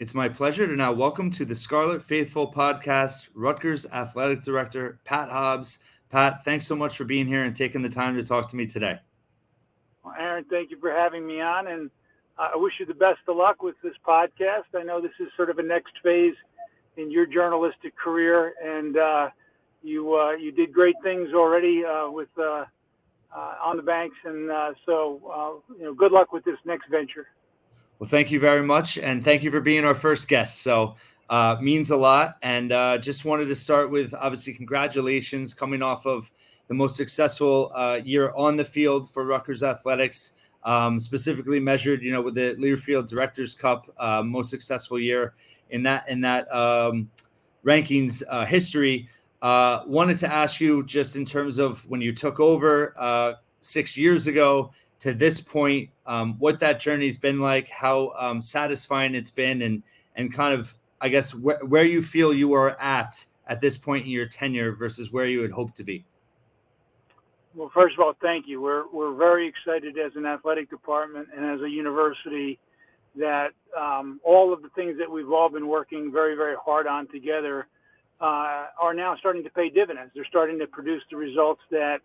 It's my pleasure to now welcome to the Scarlet Faithful podcast, Rutgers Athletic Director, Pat Hobbs. Pat, thanks so much for being here and taking the time to talk to me today. Well, Aaron, thank you for having me on, and I wish you the best of luck with this podcast. I know this is sort of a next phase in your journalistic career, and you did great things already with On the Banks, and so good luck with this next venture. Well, thank you very much, and thank you for being our first guest. So means a lot, and just wanted to start with, obviously, congratulations coming off of the most successful year on the field for Rutgers athletics, specifically measured, with the Learfield Directors Cup, most successful year in that rankings history. Wanted to ask you, just in terms of when you took over 6 years ago to this point, what that journey's been like, how satisfying it's been, and kind of, I guess, where you feel you are at this point in your tenure versus where you had hoped to be. Well, first of all, thank you. We're very excited as an athletic department and as a university that all of the things that we've all been working very, very hard on together are now starting to pay dividends. They're starting to produce the results that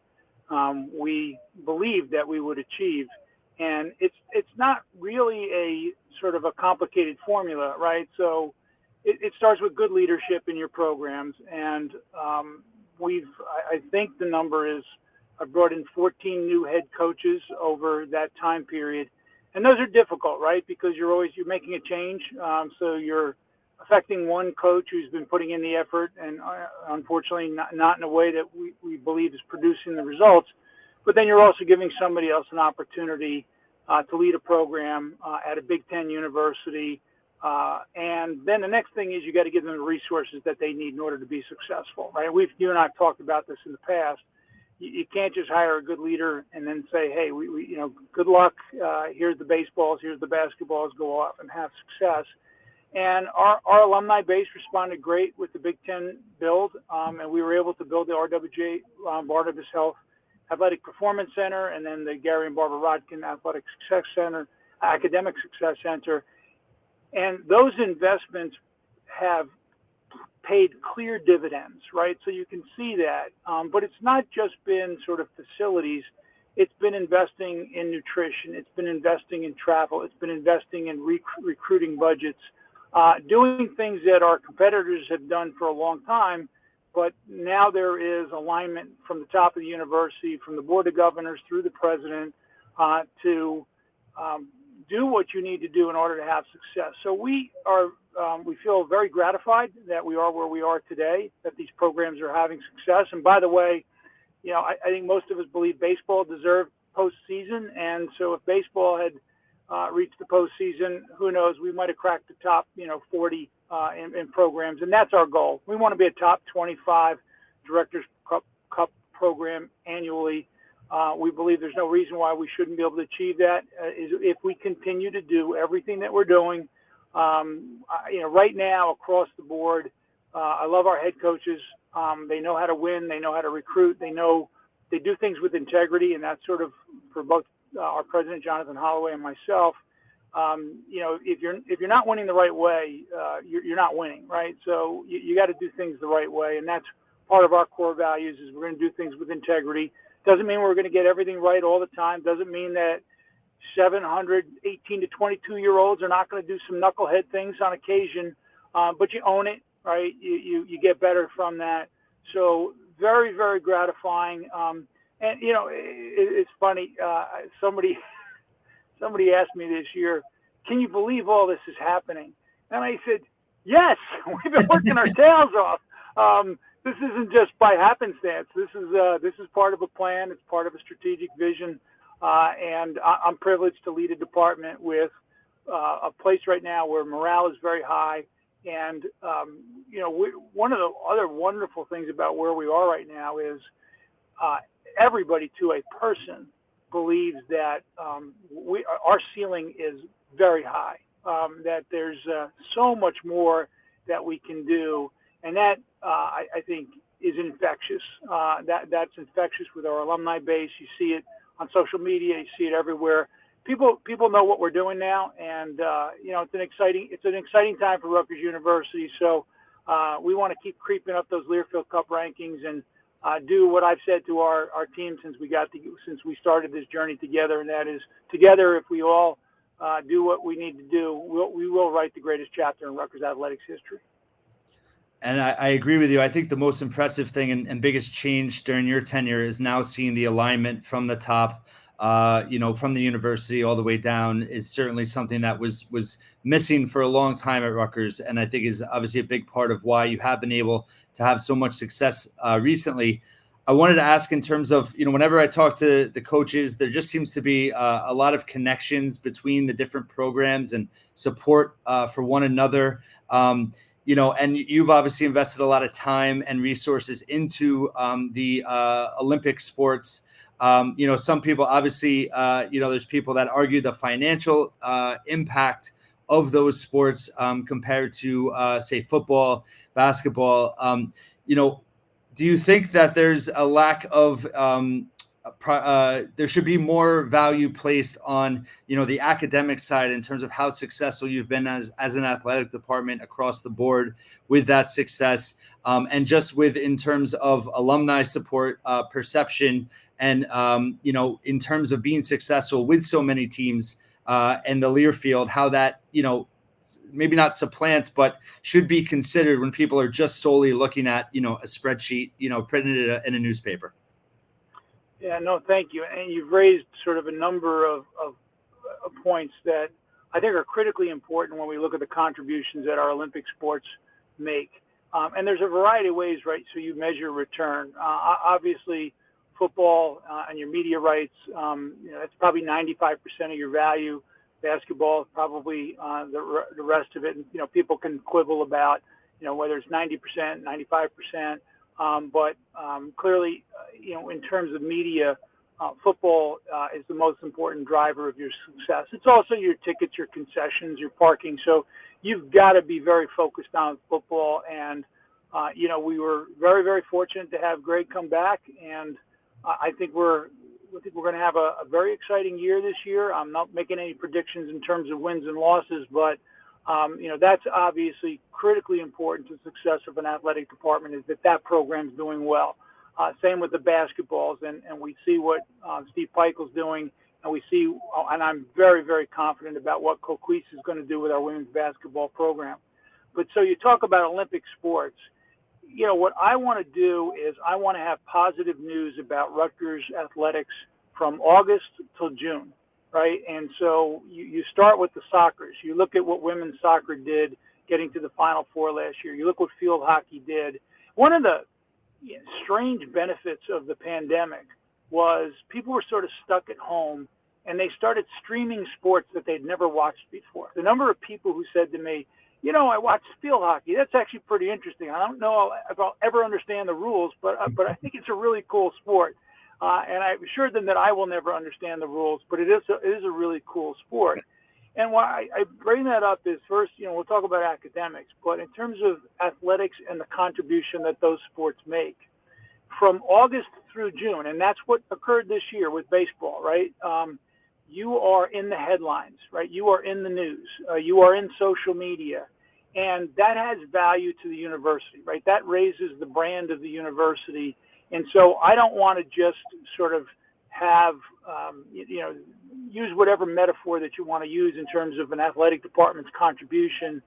we believed that we would achieve. And it's not really a sort of a complicated formula, right? So it starts with good leadership in your programs. And I think the number is, I've brought in 14 new head coaches over that time period. And those are difficult, right? Because you're making a change. So you're affecting one coach who's been putting in the effort, and unfortunately not in a way that we believe is producing the results. But then you're also giving somebody else an opportunity to lead a program at a Big Ten university. And then the next thing is you got to give them the resources that they need in order to be successful, right? You and I have talked about this in the past. You can't just hire a good leader and then say, hey, we good luck. Here's the baseballs, here's the basketballs, go off and have success. And our alumni base responded great with the Big Ten build, and we were able to build the RWJ Barnabas Health Athletic Performance Center, and then the Gary and Barbara Rodkin Athletic Success Center, Academic Success Center. And those investments have paid clear dividends, right? So you can see that. But it's not just been sort of facilities. It's been investing in nutrition. It's been investing in travel. It's been investing in recruiting budgets, doing things that our competitors have done for a long time. But now there is alignment from the top of the university, from the board of governors through the president, to do what you need to do in order to have success. So we feel very gratified that we are where we are today, that these programs are having success. And by the way, I think most of us believe baseball deserved postseason. And so if baseball had reached the postseason, who knows, we might have cracked the top, 40 in programs. And that's our goal. We want to be a top 25 Directors Cup program annually. We believe there's no reason why we shouldn't be able to achieve that if we continue to do everything that we're doing. Right now across the board, I love our head coaches. They know how to win. They know how to recruit. They do things with integrity, and that's sort of for both our president, Jonathan Holloway, and myself. If you're not winning the right way, you're not winning, right? So you got to do things the right way, and that's part of our core values. Is we're going to do things with integrity. Doesn't mean we're going to get everything right all the time. Doesn't mean that 718 to 22-year-olds are not going to do some knucklehead things on occasion, but you own it, right? You get better from that. So very, very gratifying. And it's funny. Somebody asked me this year, "Can you believe all this is happening?" And I said, "Yes, we've been working our tails off. This isn't just by happenstance. This is part of a plan. It's part of a strategic vision, and I'm privileged to lead a department with a place right now where morale is very high. And one of the other wonderful things about where we are right now is everybody, to a person, believes that our ceiling is very high. That there's so much more that we can do. And that, I think, is infectious. That's infectious with our alumni base. You see it on social media. You see it everywhere. people know what we're doing now, and it's an exciting time for Rutgers University. So we want to keep creeping up those Learfield Cup rankings and do what I've said to our team since we started this journey together, and that is, together, if we all do what we need to do, we will write the greatest chapter in Rutgers athletics history. And I agree with you. I think the most impressive thing and biggest change during your tenure is now seeing the alignment from the top, from the university all the way down, is certainly something that was missing for a long time at Rutgers. And I think is obviously a big part of why you have been able to have so much success recently. I wanted to ask, in terms of, whenever I talk to the coaches, there just seems to be a lot of connections between the different programs and support for one another. And you've obviously invested a lot of time and resources into the Olympic sports. Some people obviously, there's people that argue the financial impact of those sports compared to, say, football, basketball. Do you think that there's a lack of there should be more value placed on, the academic side in terms of how successful you've been as an athletic department across the board with that success, and just in terms of alumni support, perception, and, in terms of being successful with so many teams and the Learfield, how that, maybe not supplants, but should be considered when people are just solely looking at, a spreadsheet, printed in a newspaper. Yeah, no, thank you. And you've raised sort of a number of points that I think are critically important when we look at the contributions that our Olympic sports make. And there's a variety of ways, right? So you measure return. Obviously, football and your media rights, that's probably 95% of your value. Basketball is probably the rest of it. And, people can quibble about, whether it's 90%, 95%. But clearly, in terms of media, football is the most important driver of your success. It's also your tickets, your concessions, your parking. So you've got to be very focused on football. And, we were very, very fortunate to have Greg come back. And I think we're going to have a very exciting year this year. I'm not making any predictions in terms of wins and losses, but that's obviously critically important to the success of an athletic department, is that program's doing well. Same with the basketballs, and we see what Steve Peichel's doing, and I'm very, very confident about what Coquise is going to do with our women's basketball program. But so you talk about Olympic sports. What I want to do is I want to have positive news about Rutgers athletics from August till June. Right. And so you start with the soccers. You look at what women's soccer did getting to the Final Four last year. You look what field hockey did. One of the strange benefits of the pandemic was people were sort of stuck at home, and they started streaming sports that they'd never watched before. The number of people who said to me, I watched field hockey. That's actually pretty interesting. I don't know if I'll ever understand the rules, but I think it's a really cool sport. And I assured them that I will never understand the rules, but it is a really cool sport. And why I bring that up is, first, we'll talk about academics, but in terms of athletics and the contribution that those sports make, from August through June, and that's what occurred this year with baseball, right? You are in the headlines, right? You are in the news. You are in social media. And that has value to the university, right? That raises the brand of the university. And so I don't want to just sort of have, use whatever metaphor that you want to use in terms of an athletic department's contribution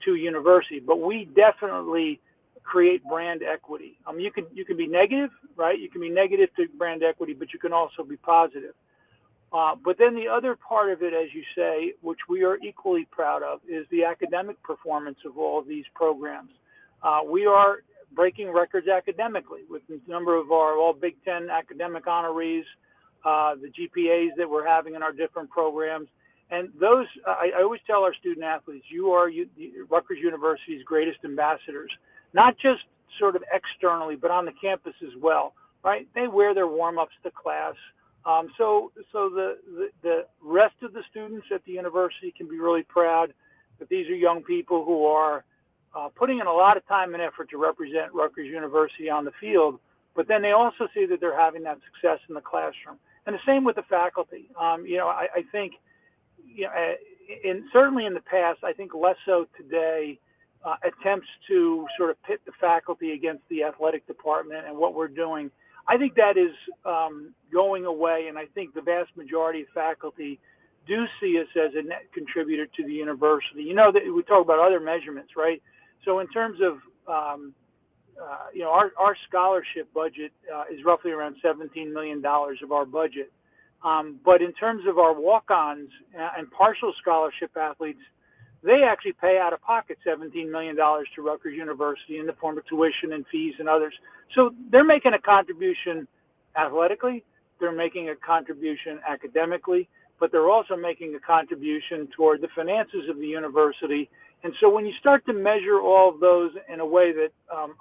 to a university, but we definitely create brand equity. You can be negative, right? You can be negative to brand equity, but you can also be positive. But then the other part of it, as you say, which we are equally proud of, is the academic performance of all of these programs. We are breaking records academically with the number of our all Big Ten academic honorees, the GPAs that we're having in our different programs. And those, I always tell our student athletes, you are Rutgers University's greatest ambassadors, not just sort of externally, but on the campus as well, right? They wear their warm-ups to class. So the rest of the students at the university can be really proud that these are young people who are putting in a lot of time and effort to represent Rutgers University on the field, but then they also see that they're having that success in the classroom. And the same with the faculty. I think and certainly in the past, I think less so today, attempts to sort of pit the faculty against the athletic department and what we're doing. I think that is going away, and I think the vast majority of faculty do see us as a net contributor to the university. That we talk about other measurements, right? So in terms of our scholarship budget is roughly around $17 million of our budget. But in terms of our walk-ons and partial scholarship athletes, they actually pay out of pocket $17 million to Rutgers University in the form of tuition and fees and others. So they're making a contribution athletically, they're making a contribution academically, but they're also making a contribution toward the finances of the university. And so when you start to measure all of those in a way that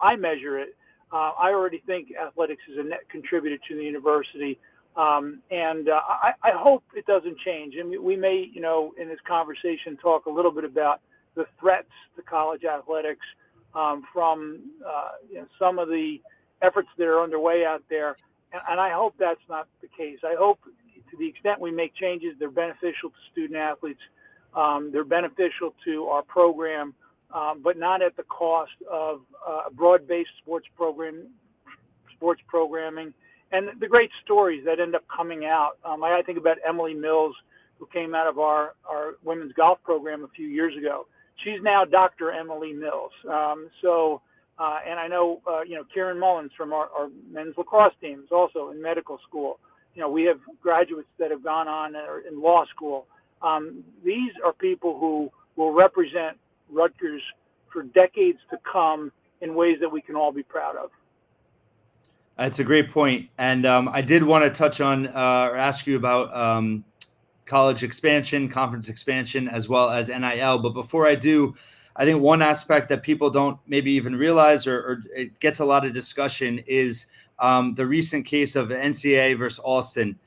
I measure it, I already think athletics is a net contributor to the university. I hope it doesn't change. And we may, in this conversation, talk a little bit about the threats to college athletics from some of the efforts that are underway out there. And I hope that's not the case. I hope to the extent we make changes, they're beneficial to student athletes. They're beneficial to our program, but not at the cost of broad-based sports programming, and the great stories that end up coming out. I think about Emily Mills, who came out of our women's golf program a few years ago. She's now Dr. Emily Mills. And I know, Kieran Mullins from our men's lacrosse teams, also in medical school. We have graduates that have gone on in law school. These are people who will represent Rutgers for decades to come in ways that we can all be proud of. That's a great point. And I did want to touch on or ask you about college expansion, conference expansion, as well as NIL. But before I do, I think one aspect that people don't maybe even realize or it gets a lot of discussion is the recent case of NCAA versus Alston,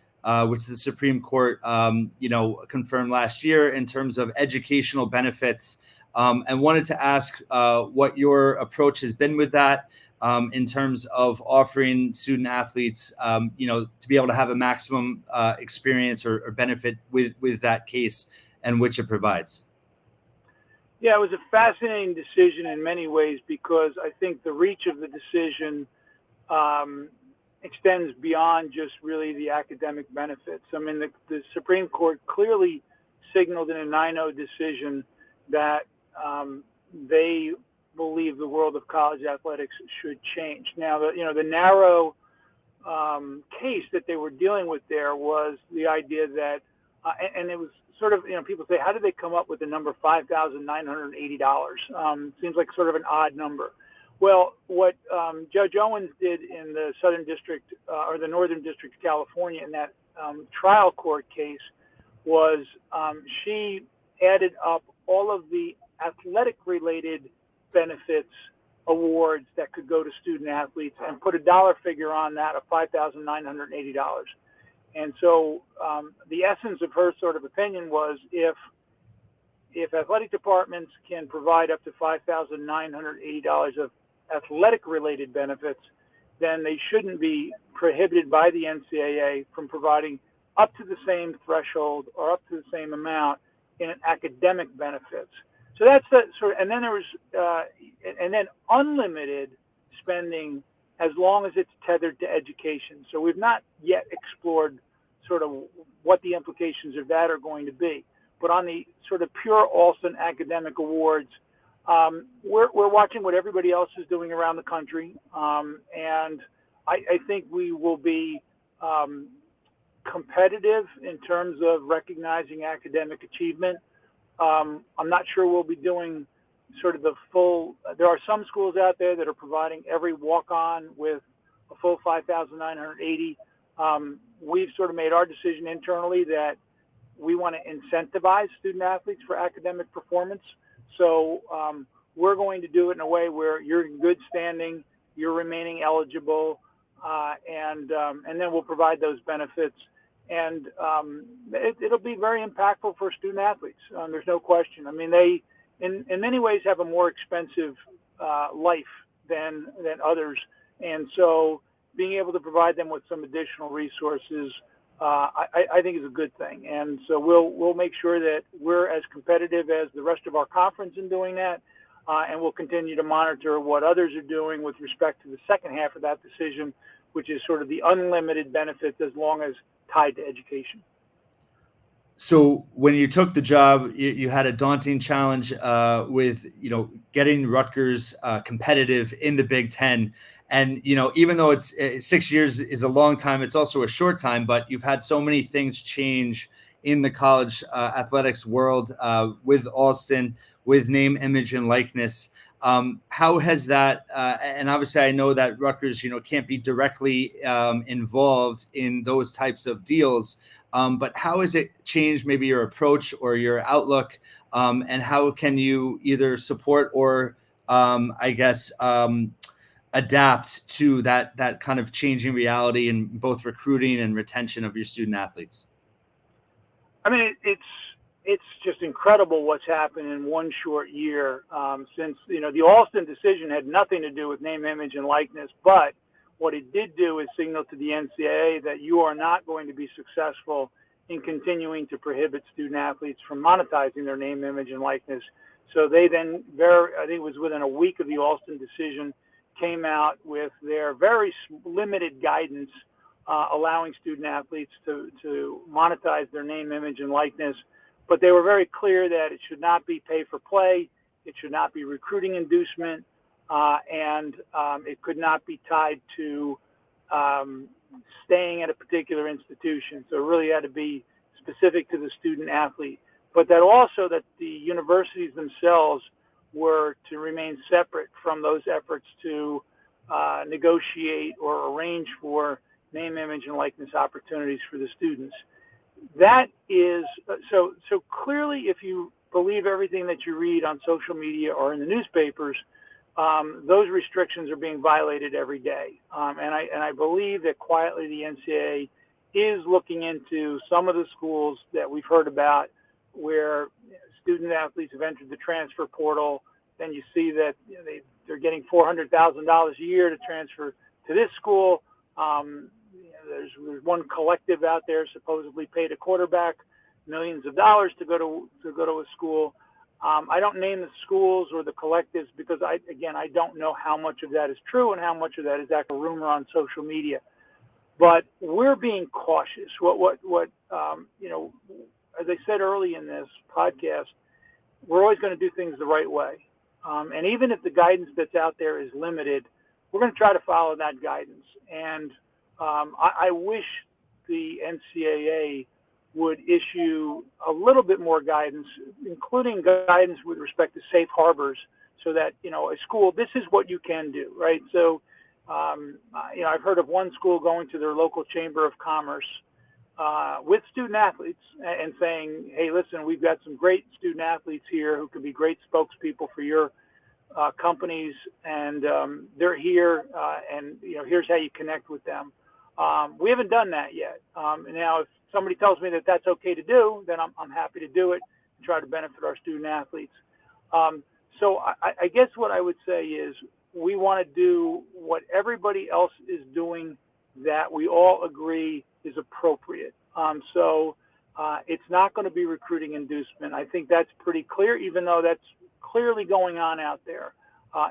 which the Supreme Court, confirmed last year in terms of educational benefits, and wanted to ask what your approach has been with that in terms of offering student athletes, to be able to have a maximum experience or benefit with that case and which it provides. Yeah, it was a fascinating decision in many ways because I think the reach of the decision extends beyond just really the academic benefits. I mean, the Supreme Court clearly signaled in a 9-0 decision that they believe the world of college athletics should change. Now, the narrow case that they were dealing with there was the idea that, and it was sort of, people say, how did they come up with the number $5,980? Seems like sort of an odd number. Well, what Judge Owens did in the Southern District or the Northern District of California in that trial court case was she added up all of the athletic-related benefits awards that could go to student athletes and put a dollar figure on that of $5,980. And so the essence of her sort of opinion was if athletic departments can provide up to $5,980 of athletic-related benefits, then they shouldn't be prohibited by the NCAA from providing up to the same threshold or up to the same amount in academic benefits. So that's the sort of, and then there was, and then unlimited spending as long as it's tethered to education. So we've not yet explored sort of what the implications of that are going to be. But on the sort of pure Alston academic awards, we're watching what everybody else is doing around the country. And I think we will be competitive in terms of recognizing academic achievement. I'm not sure we'll be doing sort of the full, there are some schools out there that are providing every walk-on with a full $5,980. We've sort of made our decision internally that we want to incentivize student athletes for academic performance. So we're going to do it in a way where you're in good standing, you're remaining eligible, and then we'll provide those benefits. And it'll be very impactful for student athletes. There's no question. I mean, they, in many ways, have a more expensive life than others. And so being able to provide them with some additional resources I think is a good thing. And so we'll make sure that we're as competitive as the rest of our conference in doing that. And we'll continue to monitor what others are doing with respect to the second half of that decision, which is sort of the unlimited benefits as long as tied to education. So when you took the job, you had a daunting challenge with getting Rutgers competitive in the Big Ten, and even though it's 6 years is a long time, it's also a short time. But you've had so many things change in the college athletics world with Alston, with name, image, and likeness. How has that? And obviously, I know that Rutgers, can't be directly involved in those types of deals. But how has it changed maybe your approach or your outlook? And how can you either support or, adapt to that kind of changing reality in both recruiting and retention of your student athletes? I mean, it's just incredible what's happened in one short year. Since the Alston decision had nothing to do with name, image, and likeness, but what it did do is signal to the NCAA that you are not going to be successful in continuing to prohibit student athletes from monetizing their name, image, and likeness. So they then, I think it was within a week of the Alston decision, came out with their very limited guidance allowing student athletes to monetize their name, image, and likeness. But they were very clear that it should not be pay for play, it should not be recruiting inducement, and it could not be tied to staying at a particular institution. So it really had to be specific to the student athlete. But that also that the universities themselves were to remain separate from those efforts to negotiate or arrange for name, image, and likeness opportunities for the students. That is, so clearly if you believe everything that you read on social media or in the newspapers, those restrictions are being violated every day. And I believe that quietly the NCAA is looking into some of the schools that we've heard about where student athletes have entered the transfer portal. Then you see that they're getting $400,000 a year to transfer to this school. There's one collective out there supposedly paid a quarterback millions of dollars to go to a school. I don't name the schools or the collectives because I don't know how much of that is true and how much of that is actual rumor on social media. But we're being cautious. As I said early in this podcast, we're always going to do things the right way. And even if the guidance that's out there is limited, we're going to try to follow that guidance. And I wish the NCAA would issue a little bit more guidance, including guidance with respect to safe harbors, so that, a school, this is what you can do, right? So, I've heard of one school going to their local chamber of commerce with student athletes and saying, hey, listen, we've got some great student athletes here who could be great spokespeople for your companies, and they're here, and here's how you connect with them. We haven't done that yet. Now, if somebody tells me that that's okay to do, then I'm happy to do it and try to benefit our student athletes. So I guess what I would say is we want to do what everybody else is doing that we all agree is appropriate. So it's not going to be recruiting inducement. I think that's pretty clear, even though that's clearly going on out there.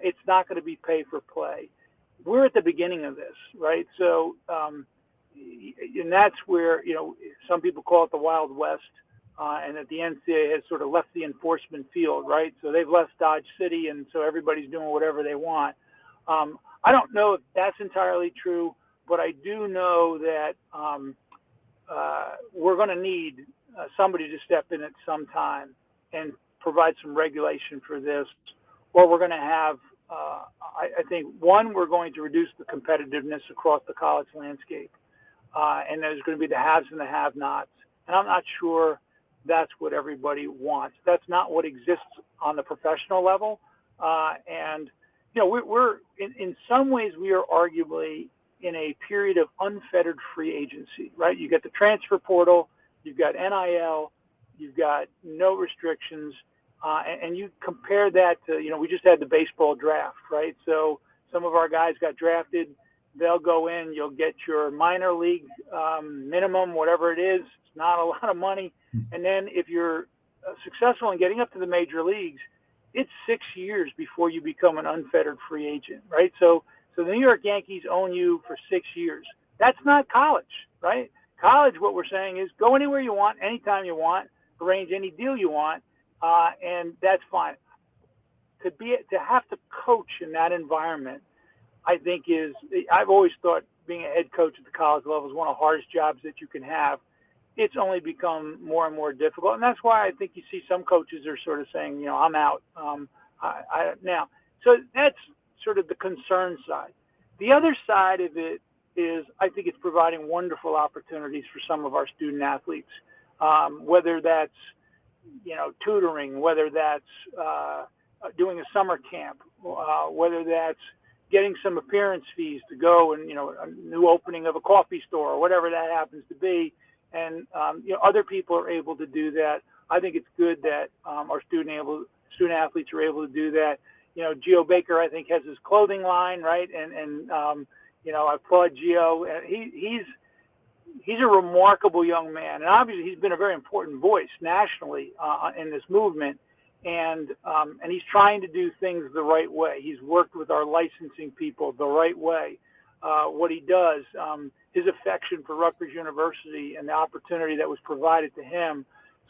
It's not going to be pay for play. We're at the beginning of this, right? So, and that's where, some people call it the Wild West, and that the NCAA has sort of left the enforcement field, right? So they've left Dodge City, and so everybody's doing whatever they want. I don't know if that's entirely true, but I do know that we're going to need somebody to step in at some time and provide some regulation for this, or we're going to have, I think, one, we're going to reduce the competitiveness across the college landscape, and there's going to be the haves and the have-nots, and I'm not sure that's what everybody wants. That's not what exists on the professional level, and we're in some ways we are arguably in a period of unfettered free agency, right? You get the transfer portal, you've got NIL, you've got no restrictions, and you compare that to, we just had the baseball draft, right? So some of our guys got drafted they'll go in, you'll get your minor league minimum, whatever it is. It's not a lot of money. And then if you're successful in getting up to the major leagues, it's 6 years before you become an unfettered free agent, right? So the New York Yankees own you for 6 years. That's not college, right? College, what we're saying is go anywhere you want, anytime you want, arrange any deal you want, and that's fine. To have to coach in that environment, I think I've always thought being a head coach at the college level is one of the hardest jobs that you can have. It's only become more and more difficult, and that's why I think you see some coaches are sort of saying, I'm out now. So that's sort of the concern side. The other side of it is I think it's providing wonderful opportunities for some of our student athletes, whether that's tutoring, whether that's doing a summer camp, whether that's getting some appearance fees to go and a new opening of a coffee store or whatever that happens to be. And other people are able to do that. I think it's good that our student athletes are able to do that. Geo Baker, I think, has his clothing line, right? And I applaud Geo. He's a remarkable young man, and obviously he's been a very important voice nationally in this movement. And he's trying to do things the right way. He's worked with our licensing people the right way. What he does, his affection for Rutgers University and the opportunity that was provided to him.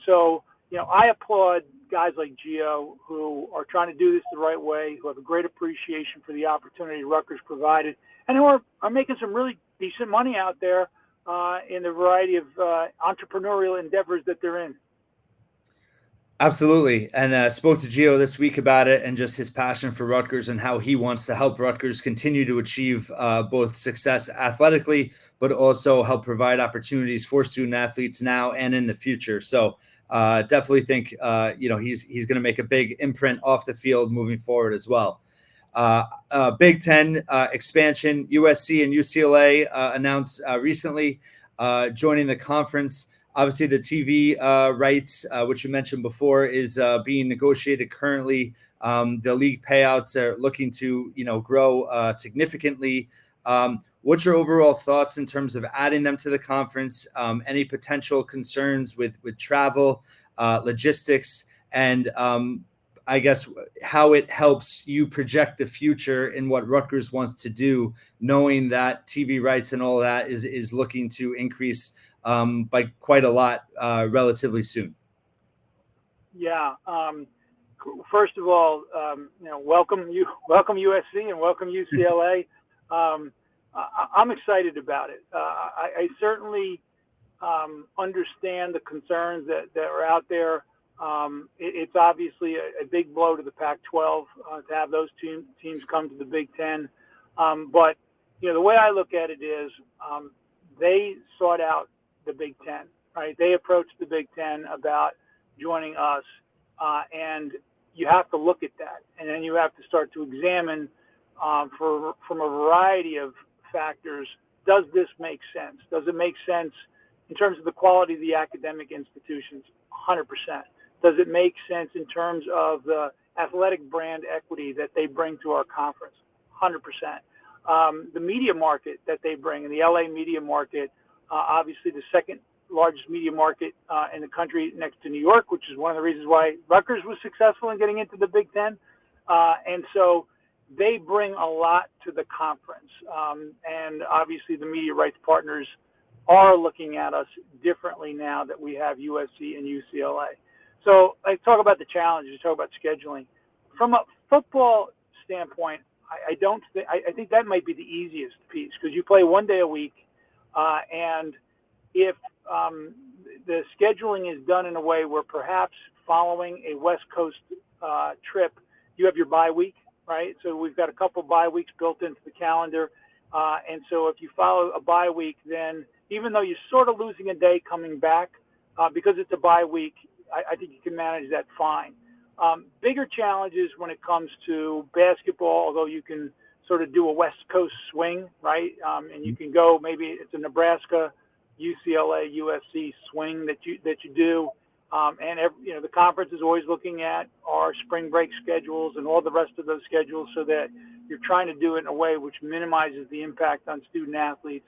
So, I applaud guys like Gio who are trying to do this the right way, who have a great appreciation for the opportunity Rutgers provided, and who are making some really decent money out there in the variety of entrepreneurial endeavors that they're in. Absolutely. And spoke to Gio this week about it and just his passion for Rutgers and how he wants to help Rutgers continue to achieve both success athletically, but also help provide opportunities for student athletes now and in the future. So definitely think, he's going to make a big imprint off the field moving forward as well. Big Ten expansion, USC and UCLA announced recently joining the conference. Obviously, the TV rights, which you mentioned before, is being negotiated currently. The league payouts are looking to, grow significantly. What's your overall thoughts in terms of adding them to the conference? Any potential concerns with travel, logistics, and I guess how it helps you project the future in what Rutgers wants to do, knowing that TV rights and all that is looking to increase by quite a lot relatively soon. Yeah. First of all, welcome USC and welcome UCLA. I'm excited about it. I certainly understand the concerns that are out there. It's obviously a big blow to the Pac-12 to have those teams come to the Big Ten. But the way I look at it is they sought out the Big Ten, right? They approached the Big Ten about joining us, and you have to look at that, and then you have to start to examine from a variety of factors. Does this make sense? Does it make sense in terms of the quality of the academic institutions? 100%. Does it make sense in terms of the athletic brand equity that they bring to our conference? 100%. The media market that they bring, in the LA media market, obviously the second largest media market in the country next to New York, which is one of the reasons why Rutgers was successful in getting into the Big Ten. And so they bring a lot to the conference. And obviously the media rights partners are looking at us differently now that we have USC and UCLA. So I talk about the challenges, talk about scheduling. From a football standpoint, I think that might be the easiest piece because you play 1 day a week. And if the scheduling is done in a way where perhaps following a West Coast trip, you have your bye week, right? So we've got a couple bye weeks built into the calendar. And so if you follow a bye week, then even though you're sort of losing a day coming back, because it's a bye week, I think you can manage that fine. Bigger challenges when it comes to basketball, although you can sort of do a West Coast swing, right? And you can go, maybe it's a Nebraska, UCLA, USC swing that you do. The conference is always looking at our spring break schedules and all the rest of those schedules so that you're trying to do it in a way which minimizes the impact on student athletes.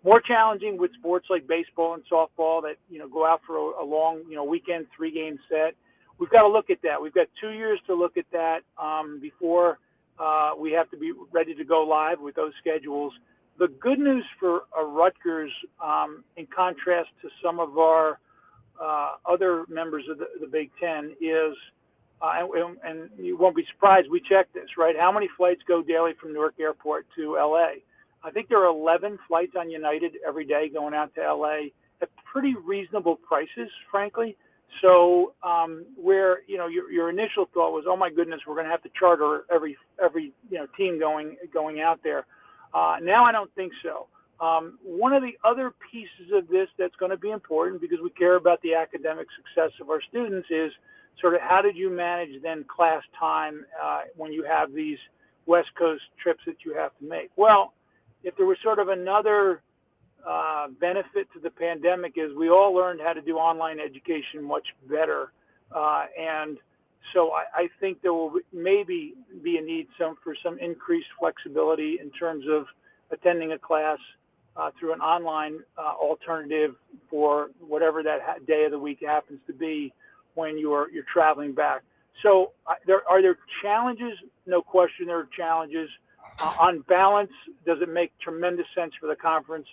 More challenging with sports like baseball and softball that, go out for a long, weekend 3-game set. We've got to look at that. We've got 2 years to look at that before we have to be ready to go live with those schedules. The good news for Rutgers, in contrast to some of our other members of the Big Ten, is, and you won't be surprised, we checked this, right? How many flights go daily from Newark Airport to LA? I think there are 11 flights on United every day going out to LA at pretty reasonable prices, frankly. So where, your initial thought was, oh my goodness, we're going to have to charter every team going out there. Now I don't think so. One of the other pieces of this that's going to be important, because we care about the academic success of our students, is sort of how did you manage then class time when you have these West Coast trips that you have to make? Well, if there was sort of another benefit to the pandemic, is we all learned how to do online education much better. And so I think there will maybe be a need for some increased flexibility in terms of attending a class through an online alternative for whatever that day of the week happens to be when you're traveling back. So are there challenges? No question there are challenges. On balance, does it make tremendous sense for the conference?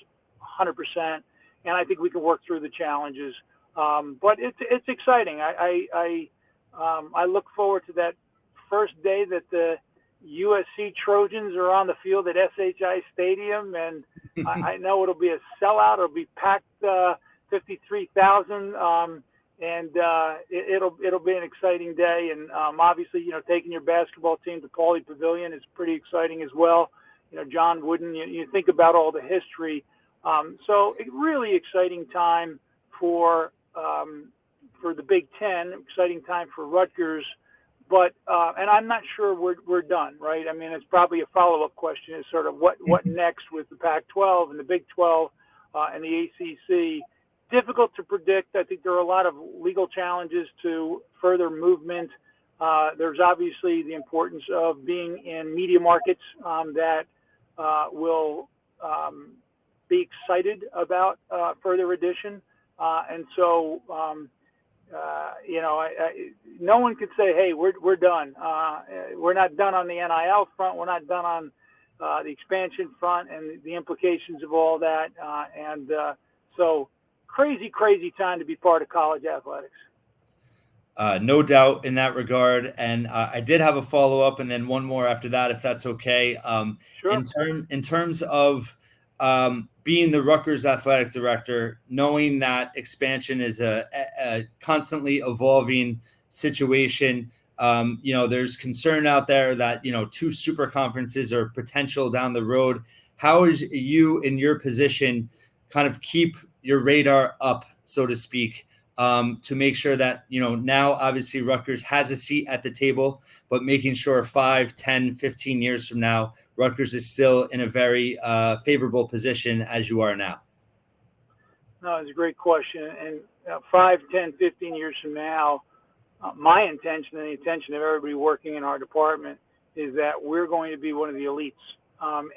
100%. And I think we can work through the challenges. But it's exciting. I look forward to that first day that the USC Trojans are on the field at SHI Stadium, and I know it'll be a sellout. It'll be packed 53,000, and it'll be an exciting day. And obviously, taking your basketball team to Pauley Pavilion is pretty exciting as well. John Wooden. You think about all the history. So a really exciting time for the Big Ten. Exciting time for Rutgers. But and I'm not sure we're done, right? I mean, it's probably a follow-up question is sort of what next with the Pac-12 and the Big 12 and the ACC. Difficult to predict. I think there are a lot of legal challenges to further movement. There's obviously the importance of being in media markets that will be excited about further addition. And so no one could say, hey, we're done. We're not done on the NIL front. We're not done on the expansion front and the implications of all that. So crazy time to be part of college athletics. No doubt in that regard. And I did have a follow-up and then one more after that, if that's okay. Sure. In terms of being the Rutgers athletic director, knowing that expansion is a constantly evolving situation, there's concern out there that, 2 super conferences are potential down the road. How is you in your position kind of keep your radar up, so to speak, to make sure that, now obviously Rutgers has a seat at the table, but making sure 5, 10, 15 years from now, Rutgers is still in a very favorable position as you are now? No, it's a great question. And 5, 10, 15 years from now, my intention and the intention of everybody working in our department is that we're going to be one of the elites.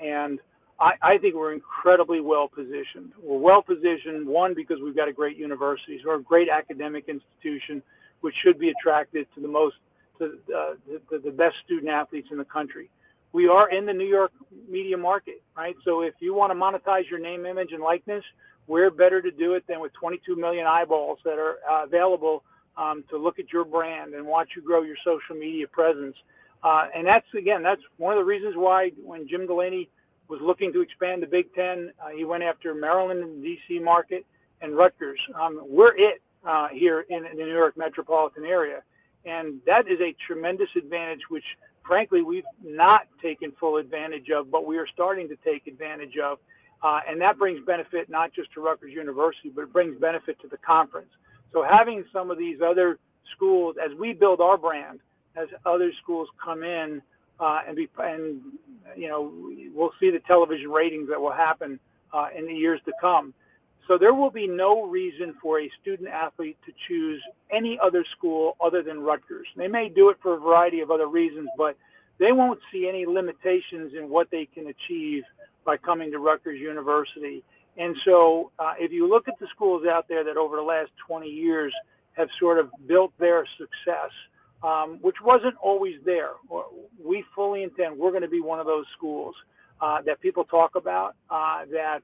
And I think we're incredibly well positioned. We're well positioned, one, because we've got a great university, so we're a great academic institution, which should be attractive to the best student athletes in the country. We are in the New York media market, right? So if you want to monetize your name, image, and likeness, we're better to do it than with 22 million eyeballs that are available to look at your brand and watch you grow your social media presence. And that's one of the reasons why when Jim Delaney was looking to expand the Big Ten, he went after Maryland and the D.C. market and Rutgers. We're it here in the New York metropolitan area. And that is a tremendous advantage, which frankly, we've not taken full advantage of, but we are starting to take advantage of. And that brings benefit not just to Rutgers University, but it brings benefit to the conference. So having some of these other schools, as we build our brand, as other schools come in we'll see the television ratings that will happen in the years to come. So there will be no reason for a student athlete to choose any other school other than Rutgers. They may do it for a variety of other reasons, but they won't see any limitations in what they can achieve by coming to Rutgers University. And so if you look at the schools out there that over the last 20 years have sort of built their success, which wasn't always there, we fully intend we're going to be one of those schools that people talk about, that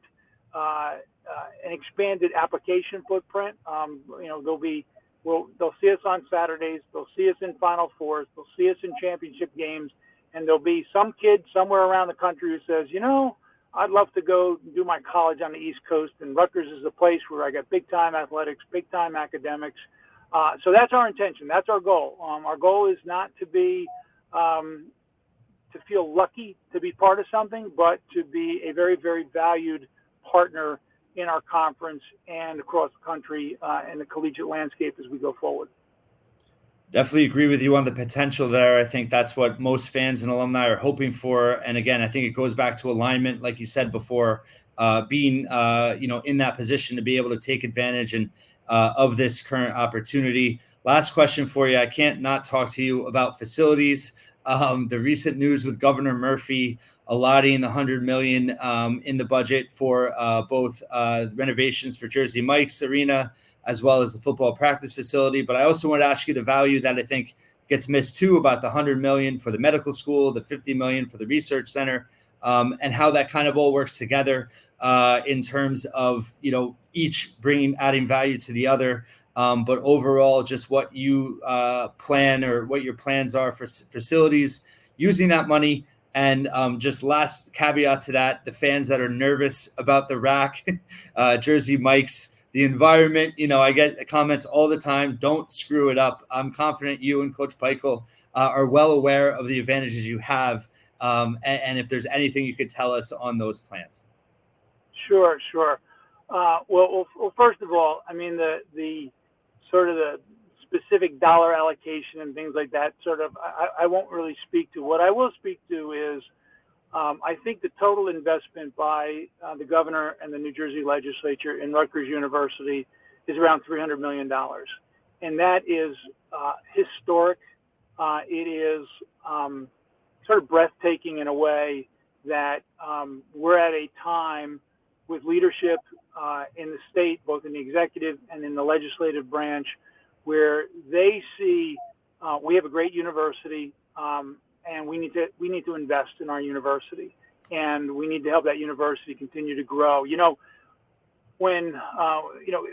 an expanded application footprint. They'll see us on Saturdays, they'll see us in Final Fours, they'll see us in championship games, and there'll be some kid somewhere around the country who says, I'd love to go do my college on the East Coast, and Rutgers is a place where I got big-time athletics, big-time academics. So that's our intention. That's our goal. Our goal is not to be to feel lucky to be part of something, but to be a very, very valued partner in our conference and across the country and the collegiate landscape as we go forward. Definitely agree with you on the potential there. I think that's what most fans and alumni are hoping for. And again, I think it goes back to alignment, like you said before, being in that position to be able to take advantage of this current opportunity. Last question for you. I can't not talk to you about facilities. The recent news with Governor Murphy allotting the $100 million in the budget for both renovations for Jersey Mike's Arena as well as the football practice facility. But I also want to ask you the value that I think gets missed too about the $100 million for the medical school, the $50 million for the research center, and how that kind of all works together in terms of, each adding value to the other. But overall, just what you plan or what your plans are for facilities using that money. And just last caveat to that, the fans that are nervous about the rack, Jersey Mike's, the environment, I get comments all the time. Don't screw it up. I'm confident you and Coach Peichel are well aware of the advantages you have. And if there's anything you could tell us on those plans. Sure. Well, first of all, I mean, the sort of the specific dollar allocation and things like that, I won't really speak to. What I will speak to is I think the total investment by the governor and the New Jersey legislature in Rutgers University is around $300 million. And that is historic. It is sort of breathtaking in a way that we're at a time with leadership in the state, both in the executive and in the legislative branch, where they see we have a great university, and we need to invest in our university, and we need to help that university continue to grow. When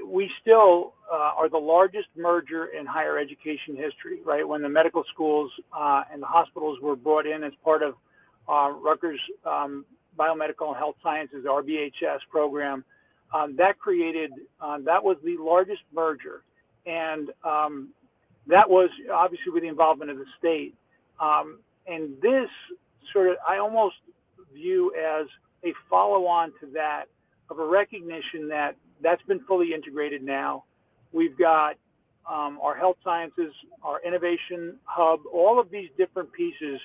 we still are the largest merger in higher education history, right? When the medical schools and the hospitals were brought in as part of Rutgers Biomedical and Health Sciences, RBHS program, that was the largest merger. And that was obviously with the involvement of the state. And this I almost view as a follow-on to that, of a recognition that that's been fully integrated now. We've got our health sciences, our innovation hub, all of these different pieces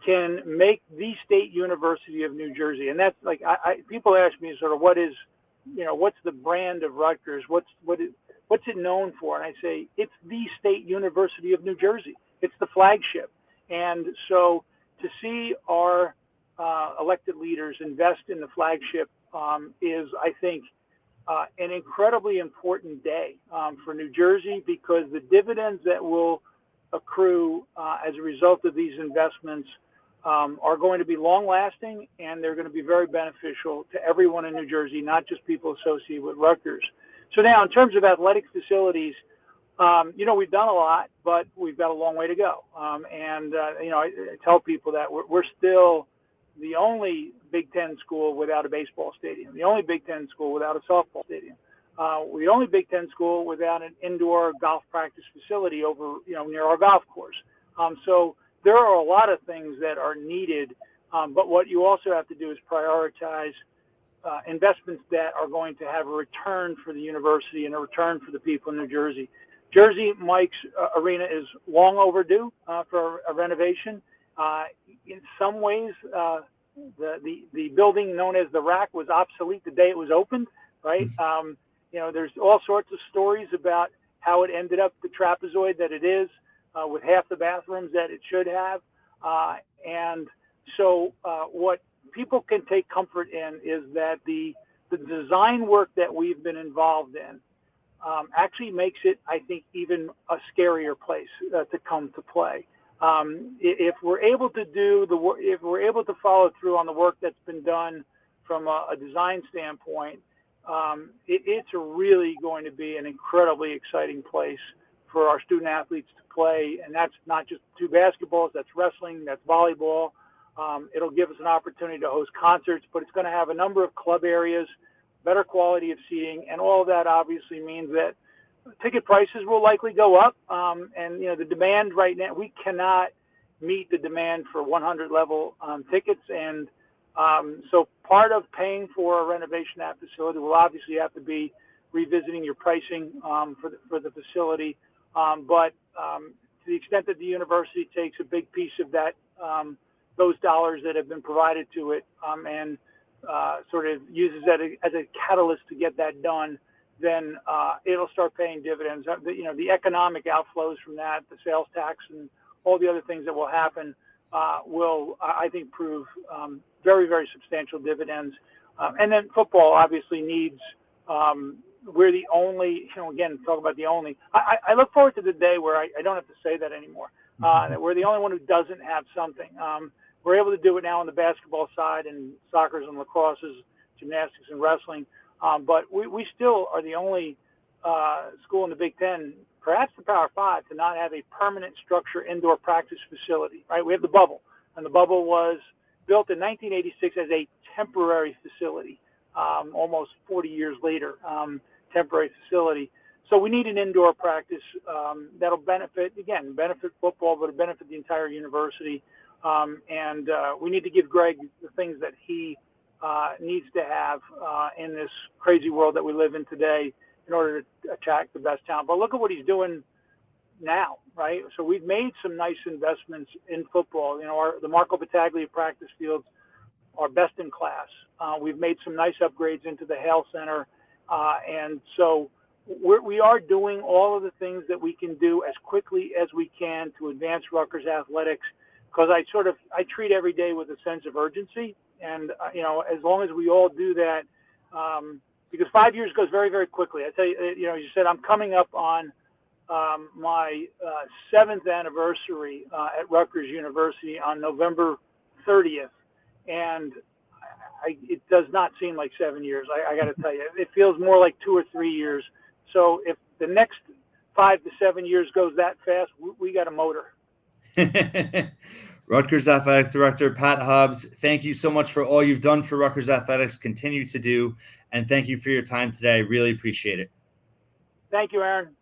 can make the State University of New Jersey. And that's like, people ask me what's the brand of Rutgers? What's it known for? And I say, it's the State University of New Jersey. It's the flagship. And so to see our elected leaders invest in the flagship is, I think, an incredibly important day for New Jersey, because the dividends that will accrue as a result of these investments are going to be long-lasting, and they're going to be very beneficial to everyone in New Jersey, not just people associated with Rutgers. So now, in terms of athletic facilities, we've done a lot, but we've got a long way to go. I tell people that we're still the only Big Ten school without a baseball stadium, the only Big Ten school without a softball stadium. We're the only Big Ten school without an indoor golf practice facility over, near our golf course. So there are a lot of things that are needed, but what you also have to do is prioritize investments that are going to have a return for the university and a return for the people in New Jersey. Jersey Mike's Arena is long overdue for a renovation. In some ways, the building known as the Rack was obsolete the day it was opened, right? There's all sorts of stories about how it ended up the trapezoid that it is, with half the bathrooms that it should have. And so what people can take comfort in is that the design work that we've been involved in actually makes it, I think, even a scarier place to come to play. If we're able to do if we're able to follow through on the work that's been done from a design standpoint, it's really going to be an incredibly exciting place for our student athletes to play. And that's not just 2 basketballs, that's wrestling, that's volleyball. It'll give us an opportunity to host concerts, but it's going to have a number of club areas, better quality of seating, and all of that obviously means that ticket prices will likely go up. And the demand right now, we cannot meet the demand for 100 level tickets. And so part of paying for a renovation of that facility will obviously have to be revisiting your pricing for the facility. But to the extent that the university takes a big piece of that, those dollars that have been provided to it, and sort of uses that as a catalyst to get that done, then it'll start paying dividends. The economic outflows from that, the sales tax, and all the other things that will happen will, I think, prove very, very substantial dividends. And then football obviously needs. We're the only, again, talk about the only. I look forward to the day where I don't have to say that anymore. That we're the only one who doesn't have something. We're able to do it now on the basketball side, and soccer's and lacrosse's, gymnastics and wrestling. But we still are the only school in the Big Ten, perhaps the Power Five, to not have a permanent structure indoor practice facility, right? We have the bubble, and the bubble was built in 1986 as a temporary facility, almost 40 years later, temporary facility. So we need an indoor practice that'll benefit football, but it'll benefit the entire university. And we need to give Greg the things that he needs to have in this crazy world that we live in today in order to attract the best talent. But look at what he's doing now, right? So we've made some nice investments in football. The Marco Battaglia practice fields are best in class. We've made some nice upgrades into the Hale Center. And so we are doing all of the things that we can do as quickly as we can to advance Rutgers athletics, because I treat every day with a sense of urgency. And, as long as we all do that, because 5 years goes very, very quickly. I tell you, as you said, I'm coming up on my 7th anniversary at Rutgers University on November 30th. And it does not seem like 7 years. I got to tell you, it feels more like 2 or 3 years. So if the next 5 to 7 years goes that fast, we got a motor. Rutgers Athletic Director Pat Hobbs, thank you so much for all you've done for Rutgers Athletics, continue to do, and thank you for your time today. I really appreciate it. Thank you, Aaron.